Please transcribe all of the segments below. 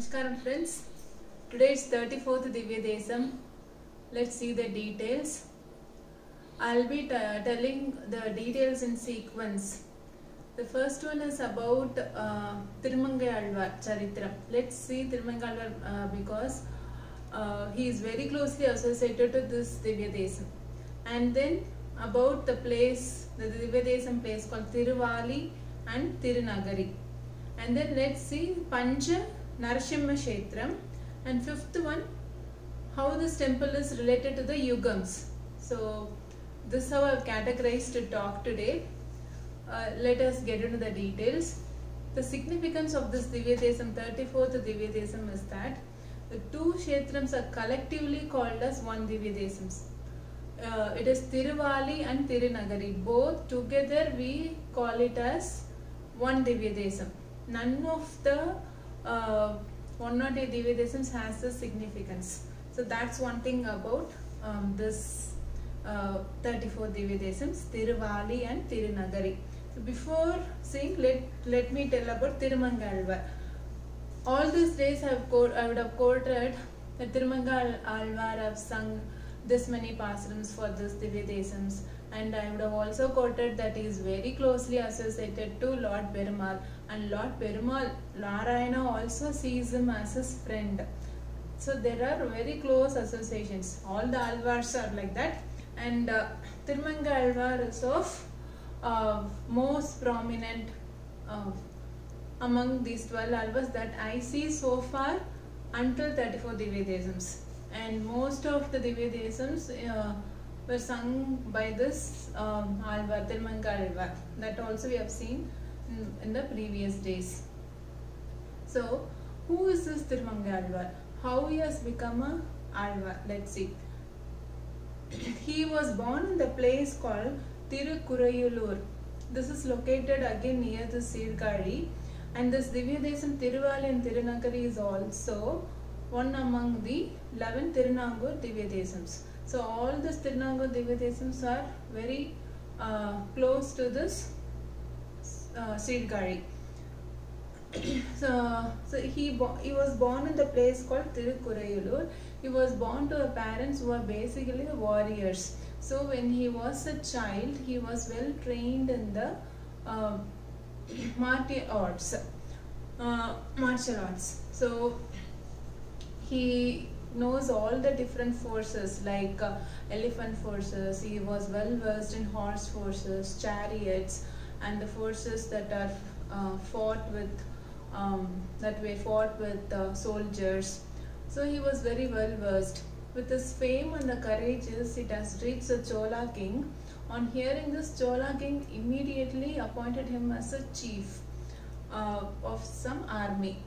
Namaskaram friends. Today is 34th Divya Desam. Let's see the details. I'll be telling the details in sequence. The first one is about Thirumangai Alvar Charithram. Let's see Thirumangai Alvar because he is very closely associated to this Divya Desam. And then about the place, the Divya Desam place called Tiruvali and Tirunagari. And then let's see Pancha Narasimha Kshetram, and fifth one, how this temple is related to the Yugams. So this is how I have categorized to talk today. Let us get into the details. The significance of this Divya Desam, 34th Divya Desam, is that the two Kshetrams are collectively called as one Divya Desams. It is Tiruvali and Tirunagari. Both together we call it as one Divya Desam. None of the 108 Divya Desams has the significance. So that's one thing about this 34 Divya Desams, Tiruvali and Tirunagari. So before saying, let me tell about Thirumangai Alvar. All these days I would have quoted that Thirumangai Alvar have sung this many pasarams for this Divya Desams, and I would have also quoted that he is very closely associated to Lord Perumal, and Lord Perumal, Narayana also sees him as his friend. So there are very close associations. All the Alvars are like that, and Thirumangai Alvar is of most prominent among these 12 Alvars that I see so far until 34 Divya Desams. And most of the Divya Desams were sung by this Alvar, Thirumangai Alvar. That also we have seen in the previous days. So, who is this Thirumangai Alvar? How he has become a Alvar? Let's see. He was born in the place called Tirukkurayulur. This is located again near the Sirkari, and this Divya Desam Tiruvali and Tirunagari is also one among the 11 Tirunangur Divya Desams. So all these Tirunangur Divya Desams are very close to this Sirkari. So he was born in the place called Tirukkurayulur. He was born to parents who were basically warriors. So when he was a child, he was well trained in the martial arts. So he knows all the different forces like elephant forces. He was well versed in horse forces, chariots, and the forces that are fought with soldiers. So he was very well versed. With his fame and the courageous, it has reached the Chola king. On hearing this, Chola king immediately appointed him as a chief of some army,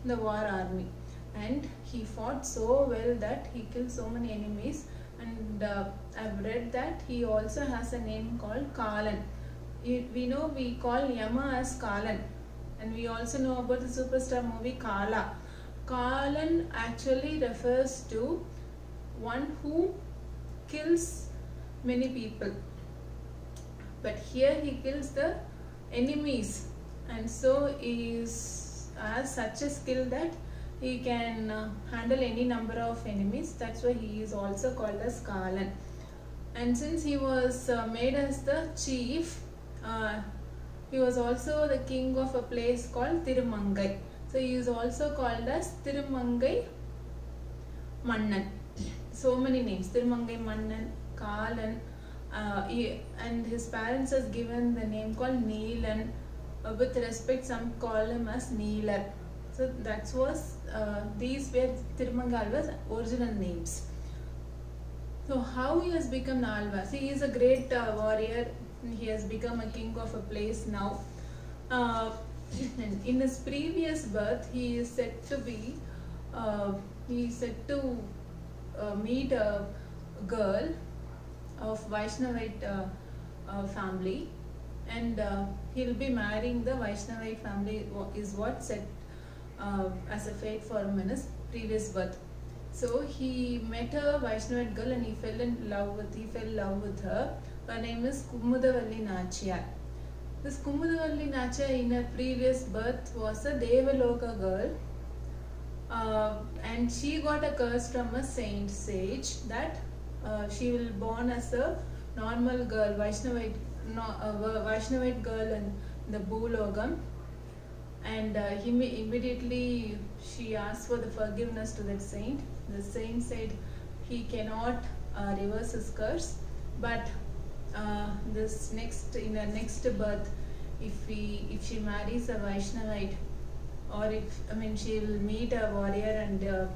the war army. And he fought so well that he killed so many enemies, and I've read that he also has a name called Kalan. We know we call Yama as Kalan, and we also know about the superstar movie Kala. Kalan actually refers to one who kills many people, but here he kills the enemies, and so he has such a skill that he can handle any number of enemies. That's why he is also called as Kalan. And since he was made as the chief, he was also the king of a place called Thirumangai. So he is also called as Thirumangai Mannan. So many names: Thirumangai Mannan, Kalan, and his parents has given the name called Neelan. With respect, some call him as Neelar. So that was these were Thirumangai Alvar's original names. So how he has become Alvar? See, he is a great warrior. He has become a king of a place now. In his previous birth, he is said to be meet a girl of Vaishnavite family, and he'll be marrying the Vaishnavite family is what said as a fate for him in his previous birth. So he met a Vaishnavite girl and he fell in love with her. Her name is Kumudavalli Nachiyar. This Kumudavalli Nachiyar in her previous birth was a Devaloka girl, and she got a curse from a saint sage that she will born as a normal girl, Vaishnavite, Vaishnavite girl in the Bhulogam. And immediately she asked for the forgiveness to that saint. The saint said he cannot reverse his curse, but this in her next birth, if she marries a Vaishnavite, or she will meet a warrior and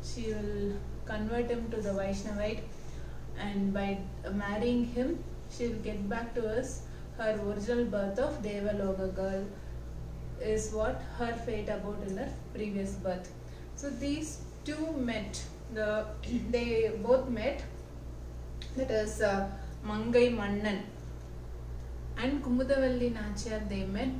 she will convert him to the Vaishnavite, and by marrying him she will get back to us her original birth of Devaloka girl, is what her fate about in her previous birth. So these two met, they both met, that is Mangai Mannan and Kumudavalli Nachiyar. They met,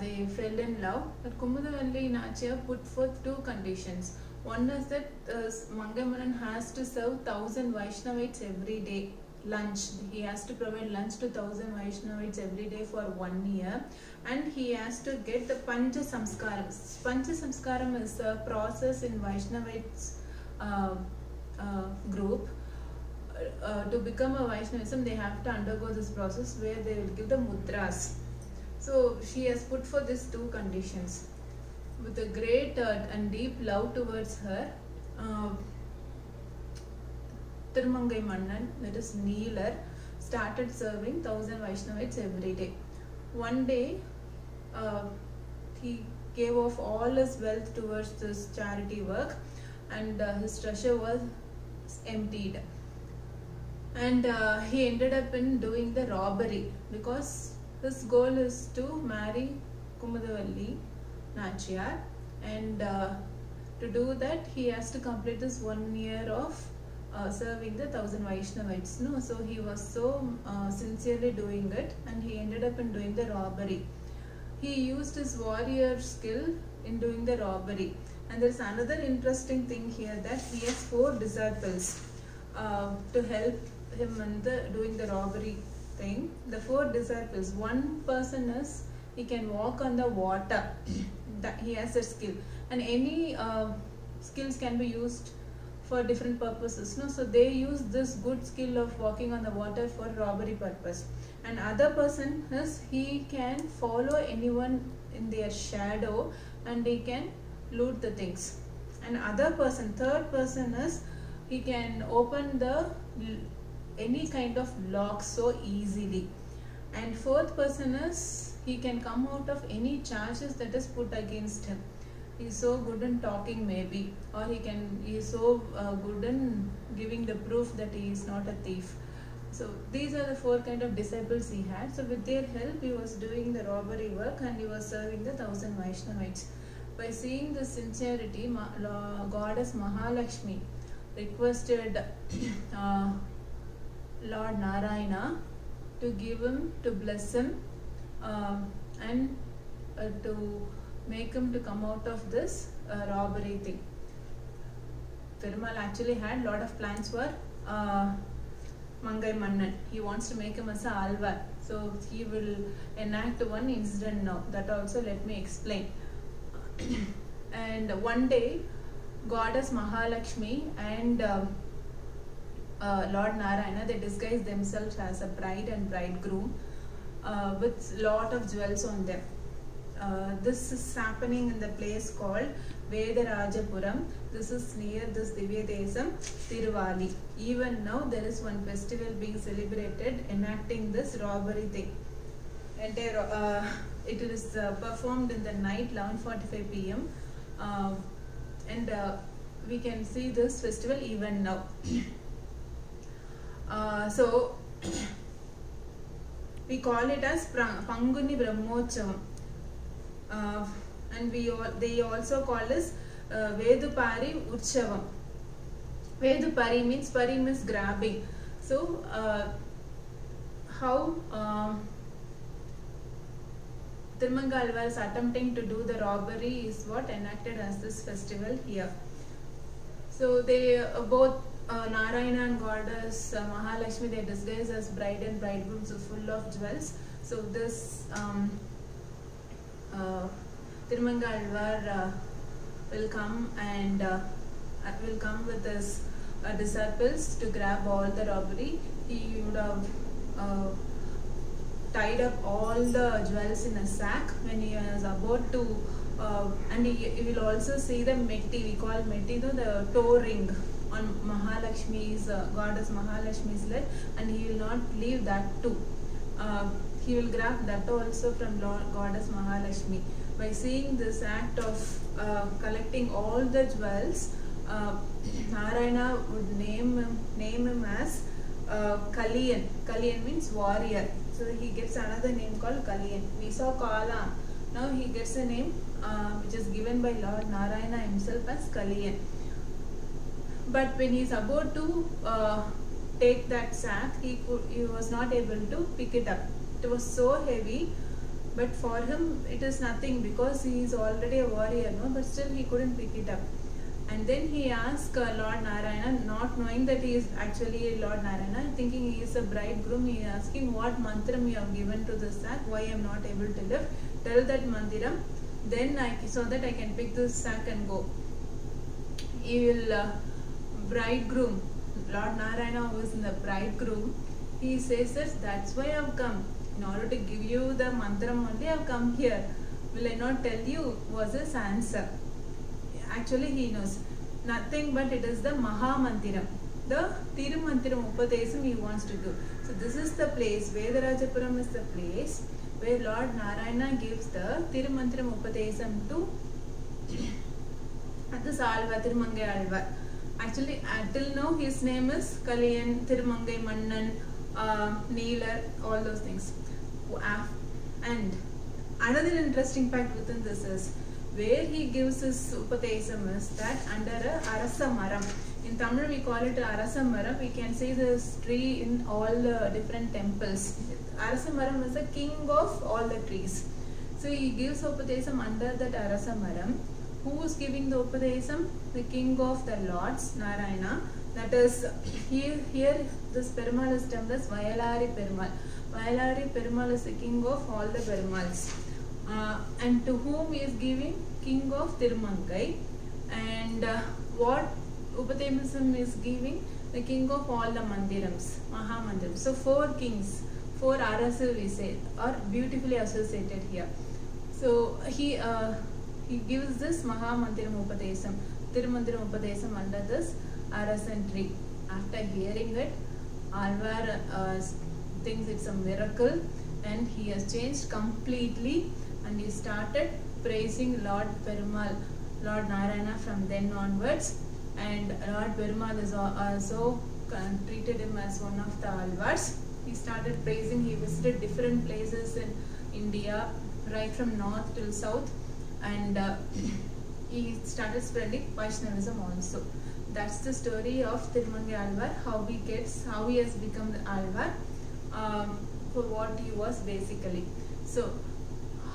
they fell in love, but Kumudavalli Nachiyar put forth two conditions. One is that Mangai Mannan has to serve 1,000 Vaishnavites every day lunch. He has to provide lunch to 1,000 Vaishnavites every day for 1 year, and he has to get the Pancha Samskaram. Pancha Samskaram is a process in Vaishnavites group. To become a Vaishnavism, they have to undergo this process where they will give the mudras. So she has put for these two conditions. With a great and deep love towards her, Tirumangai Mannan, that is Neelar, started serving 1,000 Vaishnavites every day. One day, he gave off all his wealth towards this charity work, and his treasure was emptied. And he ended up in doing the robbery, because his goal is to marry Kumudavalli Nachiyar, and to do that he has to complete this 1 year of serving the 1,000 Vaishnavites. No, so he was so sincerely doing it, and he ended up in doing the robbery. He used his warrior skill in doing the robbery. And there is another interesting thing here, that he has 4 disciples to help him in doing the robbery thing. The 4 disciples, one person is, he can walk on the water. That he has a skill, and any skills can be used for different purposes. No, so they use this good skill of walking on the water for robbery purpose. And other person is, he can follow anyone in their shadow and he can loot the things. And other person, third person is, he can open any kind of lock so easily. And fourth person is, he can come out of any charges that is put against him. He is so good in talking maybe, or he is so good in giving the proof that he is not a thief. So these are the 4 kind of disciples he had. So with their help he was doing the robbery work, and he was serving the 1,000 Vaishnavites. By seeing the sincerity, goddess Mahalakshmi requested Lord Narayana to give him, to bless him, and to make him to come out of this robbery thing. Perumal actually had lot of plans for Mangai Mannan. He wants to make him as a Alvar. So he will enact one incident now. That also let me explain. And one day, goddess Mahalakshmi and Lord Narayana, they disguise themselves as a bride and bridegroom with lot of jewels on them. This is happening in the place called Vedarajapuram. This is near this Divya Desam, Tiruvali. Even now there is one festival being celebrated enacting this robbery thing. And it is performed in the night, 11:45 p.m. And we can see this festival even now. So we call it as Panguni Brahmochavam. And they also call this Vedupari Utsavam. Vedupari means, pari means grabbing. So how Tirumangai Alvar is attempting to do the robbery is what enacted as this festival here. So they both Narayana and goddess Mahalakshmi, they disguise as bride and bridegroom, so full of jewels. So this Tirumangai Alvar will come and will come with his disciples to grab all the robbery. He would have tied up all the jewels in a sack when he was about to and he will also see the meti, we call meti, the toe ring on Mahalakshmi's goddess Mahalakshmi's leg, and he will not leave that too. He will grab that also from goddess Mahalakshmi. By seeing this act of collecting all the jewels, Narayana would name him as Kaliyan. Kaliyan means warrior. So he gets another name called Kaliyan. We saw Kala. Now he gets a name which is given by Lord Narayana himself as Kaliyan. But when he is about to take that sack, he was not able to pick it up. It was so heavy, but for him it is nothing because he is already a warrior, no? But still he couldn't pick it up. And then he asked Lord Narayana, not knowing that he is actually Lord Narayana, thinking he is a bridegroom. He is asking, what mantram you have given to the sack, why I am not able to lift. Tell that mantiram, then so that I can pick this sack and go. He will bridegroom, Lord Narayana, who is in the bridegroom, he says that that's why I have come. In order to give you the mantram only, I have come here. Will I not tell you? Was his answer. Actually, he knows nothing, but it is the Mahamantiram, the Tirumantiram Upadesam he wants to do. So this is the place, Vedarajapuram is the place where Lord Narayana gives the Tirumantiram Upadesam to this Alvar, Tirumangai Alvar. Actually, until now his name is Kaliyan, Tirumangai Mannan, Neelar, all those things. And another interesting fact within this is, where he gives his Upadesam is that under a Arasa Maram. In Tamil we call it Arasa Maram. We can see this tree in all the different temples. Arasa Maram is the king of all the trees. So he gives Upadesam under that Arasa Maram. Who is giving the Upadesam? The king of the lords, Narayana. That is, here this Perumal is termed as Vayalari Perumal. Vayalari Perumal is the king of all the Perumals. And to whom he is giving? King of Tirumangai. And what Upadesam is giving? The king of all the Mandirams, Mahamandirams. So 4 kings, 4 Arasu we say, are beautifully associated here. So he gives this Mahamandiram Upadesam, Tirumandiram Upadesam under this Arasan tree. After hearing it, Alvar thinks it's a miracle and he has changed completely. And he started praising Lord Perumal, Lord Narayana from then onwards. And Lord Perumal is also treated him as one of the Alvars. He started praising, he visited different places in India, right from north till south. And he started spreading Vaishnavism also. That's the story of Tirumangai Alvar, how he has become the Alvar, for what he was basically. So,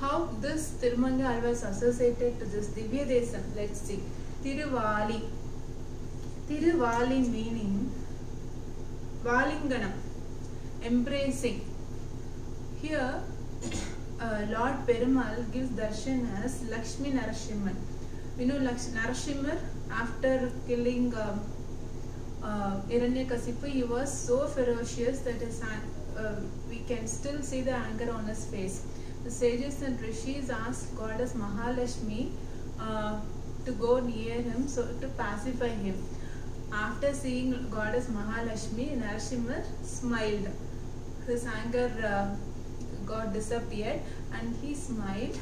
how this Tirumangai Alvar is associated to this Divya Desam, let's see. Tiruvali. Tiruvali meaning Valinganam, embracing. Here, Lord Perumal gives darshan as Lakshmi Narasimhan. You know Narasimha, after killing Hiranyakasipu, he was so ferocious that we can still see the anger on his face. The sages and rishis asked goddess Mahalakshmi to go near him, so to pacify him. After seeing goddess Mahalakshmi, Narasimha smiled. His anger got disappeared and he smiled,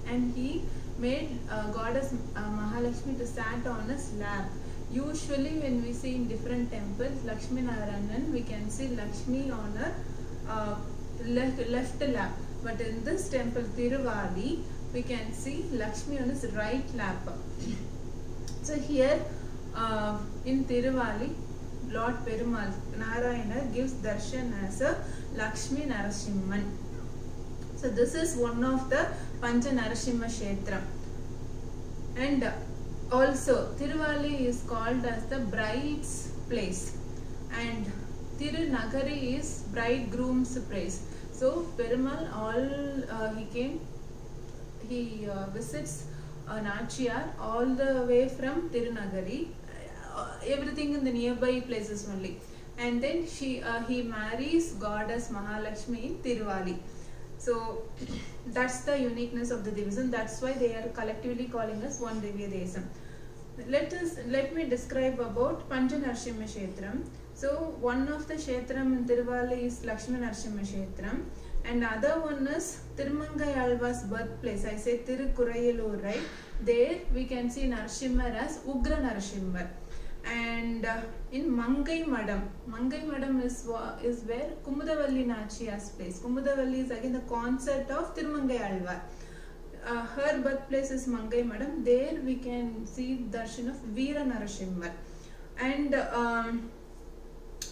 and he made goddess Mahalakshmi to sat on his lap. Usually when we see in different temples, Lakshmi Narayanan, we can see Lakshmi on her left lap. But in this temple, Tiruvali, we can see Lakshmi on his right lap. So here in Tiruvali, Lord Perumal, Narayana gives darshan as a Lakshmi Narasimhan. So this is one of the Pancha Narasimha Kshetra. And also Tiruvali is called as the bride's place, and Tirunagari is bridegroom's place. So Perumal, he visits Nachiyar all the way from Tirunagari. everything in the nearby places only. And then he marries goddess Mahalakshmi in Tiruvali. So that's the uniqueness of the Divisam. That's why they are collectively calling us one Divya Desam. Let me describe about Pancha Narsimha Kshetram. So one of the Kshetram in Tiruvali is Lakshmi Narsimha Kshetram, and other one is Tirumangai Alva's birthplace. I say Tirukuraiyalur, right? There we can see Narsimha as Ugra Narsimha. And in Mangai Madam is where Kumudavalli Nachiya's place. Kumudavalli is again the concert of Tirumangai Alvar. Her birthplace is Mangai Madam. There we can see darshan of Veera Narasimha. And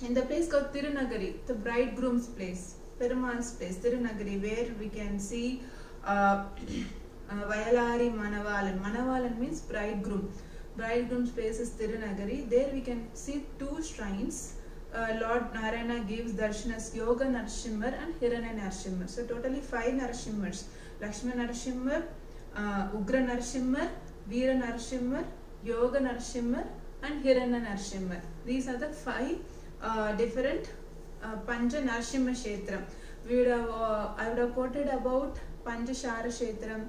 in the place called Tirunagari, the bridegroom's place, Perumal's place, Tirunagari, where we can see Vayalari Manavalan. Manavalan means bridegroom. Bridegroom's place is Tirunagari. There we can see two shrines. Lord Narayana gives darshan as Yoga Narasimha and Hiranya Narasimha. So totally 5 Narasimhas. Lakshmi Narasimha, Ugra Narasimha, Veera Narasimha, Yoga Narasimha and Hiranya Narasimha. These are the 5 different Pancha Narasimha Kshetram. I would have quoted about Pancha Shara Kshetram,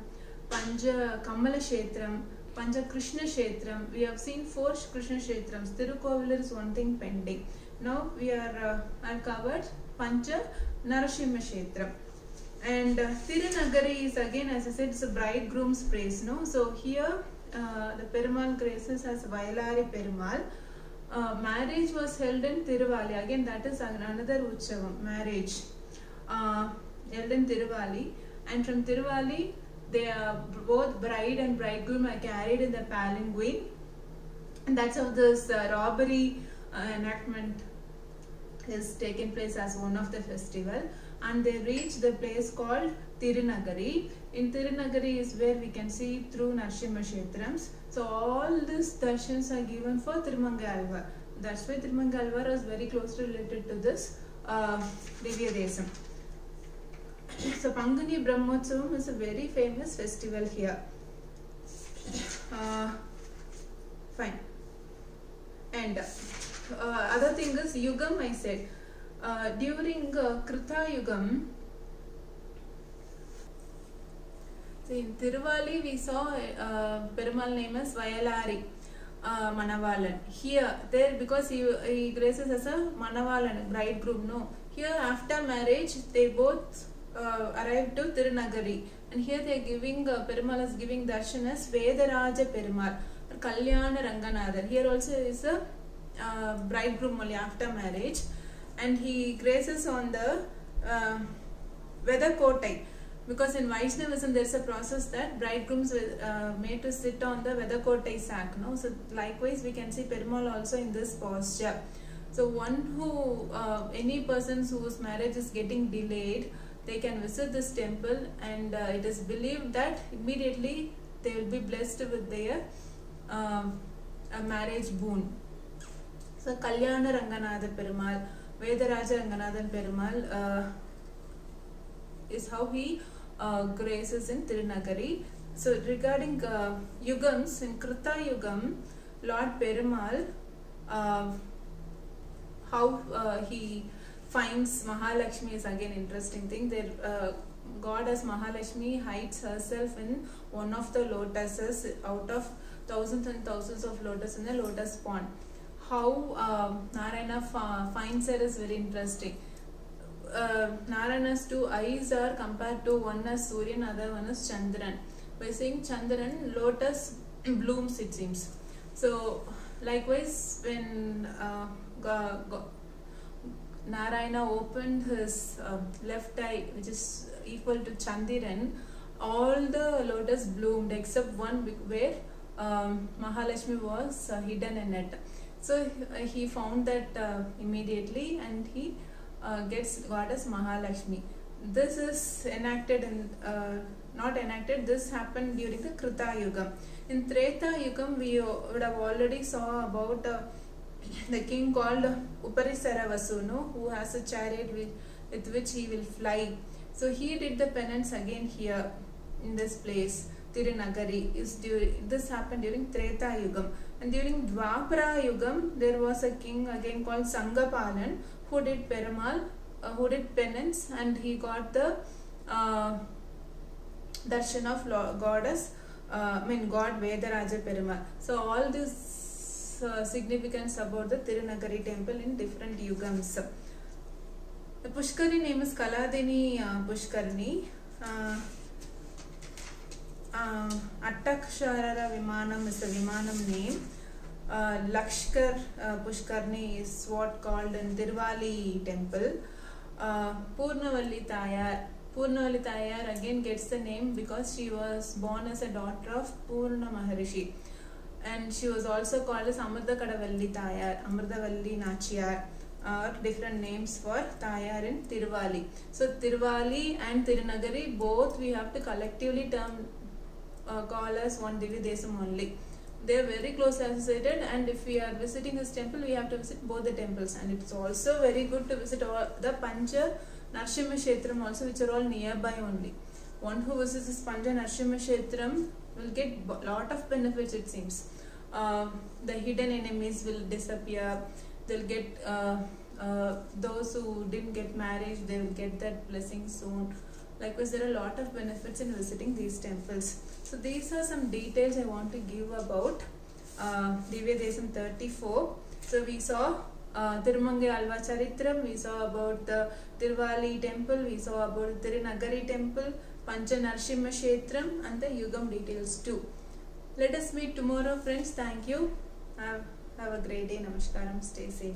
Pancha Kamala Kshetram, Pancha Krishna Kshetram. We have seen 4 Krishna Kshetrams. Tirukovilar is one thing pending. Now I've covered Pancha Narasimha Kshetram. And Tirunagari is again, as I said, it's a bridegroom's place. No? So here the Perumal graces as Vayalari Perumal. Marriage was held in Tiruvali. Again, that is another Utsavam, marriage held in Tiruvali. And from Tiruvali, they are both bride and bridegroom are carried in the palanquin. And that's how this robbery enactment is taken place as one of the festival. And they reach the place called Tirunagari. In Tirunagari is where we can see through Narasimha Kshetrams. So all these darshans are given for Tirumangai Alvar. That's why Tirumangai Alvar is very closely related to this Divya Desam. So Panguni Brahmotsavam is a very famous festival here. Fine. And other thing is Yugam, I said. During Krita Yugam, so in Tiruvali we saw Perumal name as Vayalari Manavalan. There because he graces as a Manavalan, bridegroom. No, here after marriage they both arrived to Tirunagari, and here they are giving Perumal is giving darshan as Vedaraja Perumal or Kalyana Ranganathan. Here also is a bridegroom only after marriage. And he graces on the Vedakotai, because in Vaishnavism there is a process that bridegrooms were made to sit on the Vedakotai sack. No? So likewise we can see Perumal also in this posture. So one who, any person whose marriage is getting delayed, they can visit this temple, and it is believed that immediately they will be blessed with their a marriage boon. So Kalyana Ranganatha Perumal, Vedaraja Ranganathan Perumal is how he graces in Tirunagari. So regarding Yugams, in Krita Yugam, Lord Perumal, how he finds Mahalakshmi is again interesting thing. There, goddess Mahalakshmi hides herself in one of the lotuses out of thousands and thousands of lotus in the lotus pond. How Narayana finds her is very interesting. Narayana's 2 eyes are compared to one as Surya and other one as Chandran. By saying Chandran, lotus blooms it seems. So likewise when Narayana opened his left eye, which is equal to Chandiran, all the lotus bloomed except one where Mahalakshmi was hidden in it. So he found that immediately, and he gets goddess Mahalakshmi. This is enacted in, not enacted, this happened during the Krita Yugam. In Treta Yugam, we would have already saw about the king called Uparisara Vasunu, who has a chariot with which he will fly. So he did the penance again here in this place, Tirunagari. This happened during Treta Yugam. And during Dwapara Yugam, there was a king again called Sangapalan who did Perumal, who did penance, and he got the darshan of goddess, God Vedaraja Perumal. So all this significance about the Tirunagari temple in different yugams. The Pushkarni name is Kaladini Pushkarni. Attakshara Vimanam is the Vimanam name. Lakshkar Pushkarni is what called in Tiruvali temple. Purnavalli Tayar again gets the name because she was born as a daughter of Purna Maharishi, and she was also called as Amrita Kadavalli Tayar, Amritavalli Nachiyar, or different names for Tayar in Tiruvali. So Tiruvali and Tirunagari both we have to collectively call as one Divya Desam only. They are very closely associated, and if we are visiting this temple, we have to visit both the temples. And it's also very good to visit all the Pancha Narsimha Kshetram also, which are all nearby only. One who visits this Pancha Narsimha Kshetram will get a lot of benefits, it seems. The hidden enemies will disappear. They'll get those who didn't get married, they will get that blessing soon. Likewise, there are a lot of benefits in visiting these temples. So these are some details I want to give about Divya Desam 34. So we saw Tirumangai Alva Charitram, we saw about the Tiruvali temple, we saw about the Tirunagari temple, Pancha Narsimha Kshetram, and the Yugam details too. Let us meet tomorrow, friends. Thank you. Have a great day. Namaskaram. Stay safe.